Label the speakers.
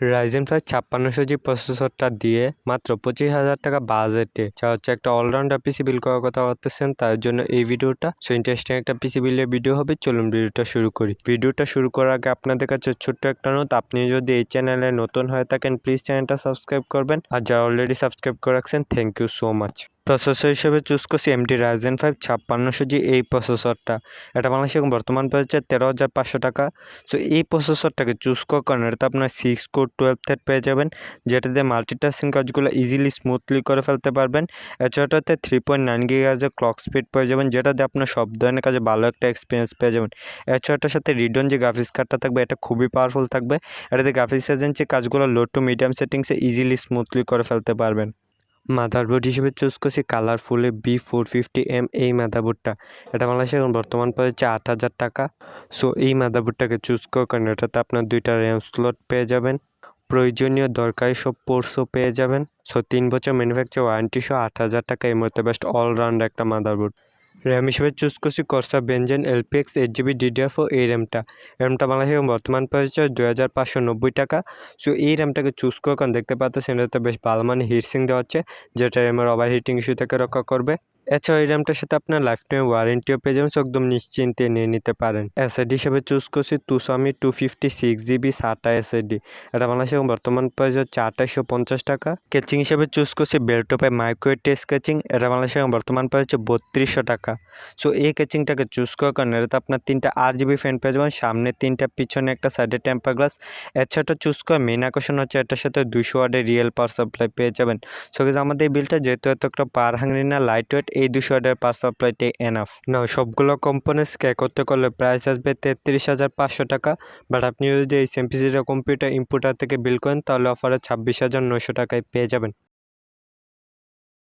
Speaker 1: Ryzen 5 5600 জি প্রসেসরটা দিয়ে মাত্র 25,000 টাকা বাজেটে যা হচ্ছে একটা অলরাউন্ডার পিসি বিল করার কথা ভাবতেছেন তার জন্য এই ভিডিওটা। সো ইন্টারেস্টিং একটা পিসি বিলের ভিডিও হবে, চলুন ভিডিওটা শুরু করি। ভিডিওটা শুরু করার আগে আপনাদের কাছে ছোট্ট একটা নোট, আপনি যদি এই চ্যানেলে নতুন হয়ে থাকেন প্লিজ চ্যানেলটা সাবস্ক্রাইব করবেন, আর যারা অলরেডি সাবস্ক্রাইব করে রাখছেন thank you so much. Processor হিসেবে চুজ করছি AMD Ryzen 5 5600 জি এই প্রসেসরটা। এটা বাংলাদেশে বর্তমান পেয়েছে 13,500 টাকা। সো এই প্রসেসরটাকে চুজ করার কারণে এটাতে আপনার 6 কোর 12 থ্রেড পেয়ে যাবেন, যেটাতে মাল্টিটাস্কিং কাজগুলো ইজিলি স্মুথলি করে ফেলতে পারবেন। এছাড়াতে 3.9 GHz ক্লক স্পিড পেয়ে যাবেন, যেটাতে আপনার সব ধরনের কাজে ভালো একটা এক্সপিরিয়েন্স পেয়ে যাবেন। এছাড়াটার সাথে রিডন যে গ্রাফিক্স কার্ডটা থাকবে এটা খুবই পাওয়ারফুল থাকবে। এটাতে গ্রাফিক্স এজেন্সি কাজগুলো লো টু মিডিয়াম সেটিংসে ইজিলি স্মুথলি করে ফেলতে পারবেন। মাদারবোর্ড হিসেবে চুজ করছি কালারফুলে B450M এই মাদারবোর্ডটা। এটা বাংলাদেশে এখন বর্তমান পড়েছে 8,000 টাকা। সো এই মাদারবোর্ডটাকে চুজ করার কারণে এটাতে আপনার 2টা র্যাম স্লট পেয়ে যাবেন, প্রয়োজনীয় দরকারি সব পোর্টসও পেয়ে যাবেন। সো 3 বছর ম্যানুফ্যাকচার ওয়ারেন্টি সহ 8,000 টাকা এই মধ্যে বেস্ট অলরাউন্ড একটা মাদারবোর্ড। র্যাম হিসেবে চুজ করছি কর্সা বেনজেন LPX 8GB DDR4 এই র্যামটা বাংলাদেশে বর্তমান পড়েছে 2,590 টাকা। সো এই র্যামটাকে চুজ করে কারণ দেখতে পাচ্ছেন এটাতে বেশ ভালো মানে হিটসিং দেওয়া হচ্ছে, যেটা র্যামের ওভার হিটিং ইস্যু থেকে রক্ষা করবে। এছাড়া এই র্যামটার সাথে আপনার লাইফ টাইম ওয়ারেন্টিও পেয়ে যাবেন, একদম নিশ্চিন্তে নিয়ে নিতে পারেন। SSD হিসেবে চুজ করছি Tusami 256GB SATA SSD। এটা বাংলাদেশে বর্তমান প্রাইস হচ্ছে 2,850 টাকা। কেচিং হিসেবে চুজ করছি বেলটপে মাইক্রো টেস্ট কেচিং। এটা বাংলাদেশে বর্তমান প্রাইস হচ্ছে 3,200 টাকা। সো এই কেচিংটাকে চুজ করার কারণে এটাতে আপনার 3টা RGB ফ্যান পেয়ে যাবেন, সামনে 3টা পিছনে একটা সাইডে টেম্পার গ্লাস। এছাড়া চুজ করার মেন আকর্ষণ হচ্ছে এটার সাথে 200 ওয়াটের রিয়েল পাওয়ার সাপ্লাই পেয়ে যাবেন। সো আমাদের এই বিলটা যেহেতু এত একটা পাওয়ার হাঙ্গরি না, লাইট ওয়েট, এই 200 ওয়াটের পাওয়ার সাপ্লাইটাই এনাফ না। সবগুলো কম্পোনেন্টস করতে করলে প্রাইস আসবে 33,500 টাকা। বাট আপনি যদি এই সেম পিসিটা কম্পিউটার ইম্পোর্টার থেকে বিল করেন তাহলে অফারে 26,900 টাকায় পেয়ে যাবেন।